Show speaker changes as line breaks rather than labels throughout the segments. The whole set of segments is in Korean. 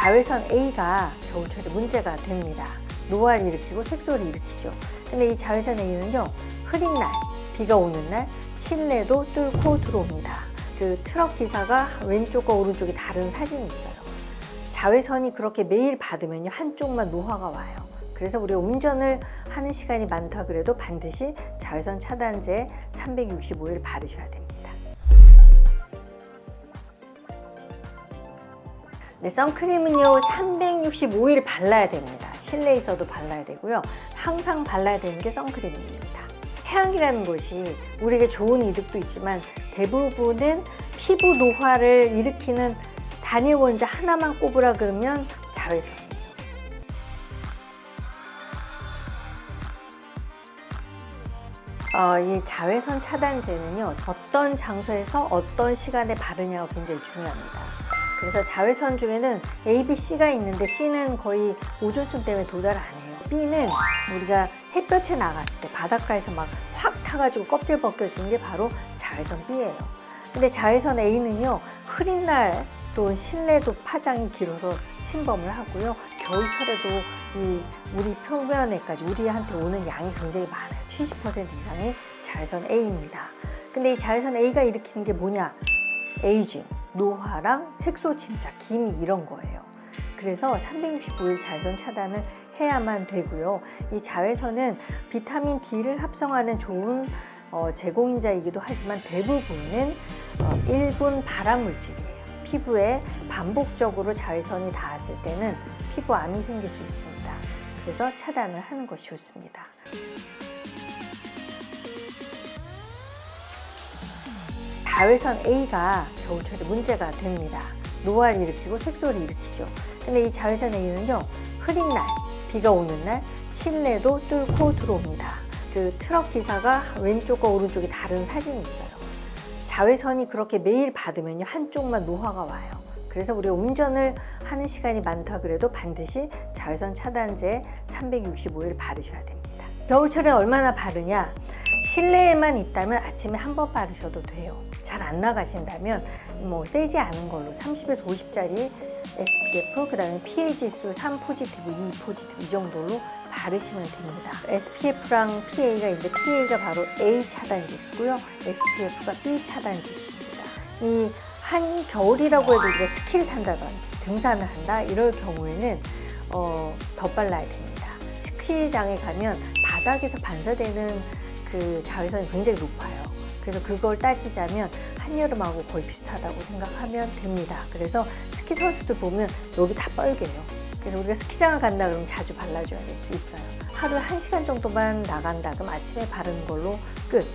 자외선 A가 겨울철에 문제가 됩니다. 노화를 일으키고 색소를 일으키죠. 근데 이 자외선 A는요, 흐린 날, 비가 오는 날 실내도 뚫고 들어옵니다. 그 트럭 기사가 왼쪽과 오른쪽이 다른 사진이 있어요. 자외선이 그렇게 매일 받으면요, 한쪽만 노화가 와요. 그래서 우리가 운전을 하는 시간이 많다 그래도 반드시 자외선 차단제 365일 바르셔야 됩니다. 네, 선크림은요 365일 발라야 됩니다. 실내에서도 발라야 되고요. 항상 발라야 되는 게 선크림입니다. 태양이라는 것이 우리에게 좋은 이득도 있지만 대부분은 피부 노화를 일으키는 단일 원자 하나만 꼽으라 그러면 자외선이에요. 이 자외선 차단제는요, 어떤 장소에서 어떤 시간에 바르냐가 굉장히 중요합니다. 그래서 자외선 중에는 A, B, C가 있는데 C는 거의 오존층 때문에 도달 안 해요. B는 우리가 햇볕에 나갔을 때 바닷가에서 막 확 타가지고 껍질 벗겨지는 게 바로 자외선 B예요. 근데 자외선 A는요, 흐린 날 또 실내도 파장이 길어서 침범을 하고요. 겨울철에도 이 우리 표면에까지 우리한테 오는 양이 굉장히 많아요. 70% 이상이 자외선 A입니다. 근데 이 자외선 A가 일으키는 게 뭐냐? 에이징, 노화랑 색소 침착, 기미 이런 거예요. 그래서 365일 자외선 차단을 해야만 되고요. 이 자외선은 비타민 D를 합성하는 좋은 제공인자이기도 하지만 대부분은 일분 발암 물질이에요. 피부에 반복적으로 자외선이 닿았을 때는 피부암이 생길 수 있습니다. 그래서 차단을 하는 것이 좋습니다. 자외선 A가 겨울철에 문제가 됩니다. 노화를 일으키고 색소를 일으키죠. 근데 이 자외선 A는요, 흐린 날, 비가 오는 날 실내도 뚫고 들어옵니다. 그 트럭 기사가 왼쪽과 오른쪽이 다른 사진이 있어요. 자외선이 그렇게 매일 받으면요, 한쪽만 노화가 와요. 그래서 우리가 운전을 하는 시간이 많다 그래도 반드시 자외선 차단제 365일 바르셔야 됩니다. 겨울철에 얼마나 바르냐? 실내에만 있다면 아침에 한 번 바르셔도 돼요. 잘 안 나가신다면 뭐 세지 않은 걸로 30에서 50짜리 SPF, 그 다음에 PA 지수 3 포지티브, 2 포지티브 이 정도로 바르시면 됩니다. SPF랑 PA가 있는데 PA가 바로 A 차단 지수고요. SPF가 B 차단 지수입니다. 이 한겨울이라고 해도 우리가 스키를 탄다든지 등산을 한다 이럴 경우에는 더 발라야 됩니다. 스키장에 가면 바닥에서 반사되는 그 자외선이 굉장히 높아요. 그래서 그걸 따지자면 한여름하고 거의 비슷하다고 생각하면 됩니다. 그래서 스키 선수들 보면 여기 다 빨개요. 그래서 우리가 스키장을 간다 그러면 자주 발라줘야 될 수 있어요. 하루에 1시간 정도만 나간다 그럼 아침에 바르는 걸로 끝.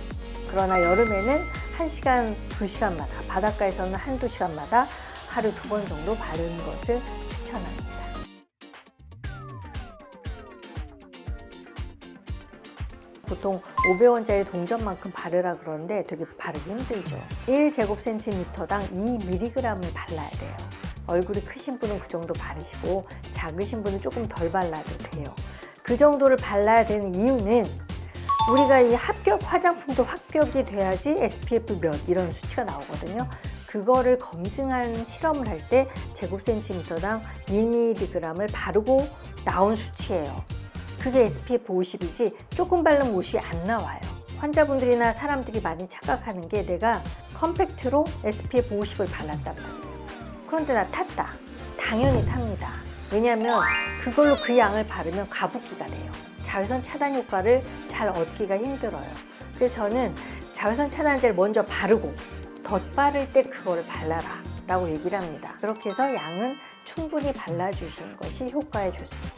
그러나 여름에는 1시간, 2시간마다, 바닷가에서는 1~2시간마다 하루 2번 정도 바르는 것을 추천합니다. 보통 500원짜리 동전만큼 바르라 그러는데 되게 바르기 힘들죠. 1제곱센티미터당 2mg을 발라야 돼요. 얼굴이 크신 분은 그 정도 바르시고 작으신 분은 조금 덜 발라도 돼요. 그 정도를 발라야 되는 이유는 우리가 이 합격 화장품도 합격이 돼야지 SPF 몇 이런 수치가 나오거든요. 그거를 검증한 실험을 할 때 제곱센티미터당 2mg을 바르고 나온 수치예요. 그게 SPF 50이지 조금 바르면 50이 안 나와요. 환자분들이나 사람들이 많이 착각하는 게 내가 컴팩트로 SPF 50을 발랐단 말이에요. 그런데 나 탔다. 당연히 탑니다. 왜냐하면 그걸로 그 양을 바르면 가습기가 돼요. 자외선 차단 효과를 잘 얻기가 힘들어요. 그래서 저는 자외선 차단제를 먼저 바르고 덧바를 때 그거를 발라라 라고 얘기를 합니다. 그렇게 해서 양은 충분히 발라주시는 것이 효과에 좋습니다.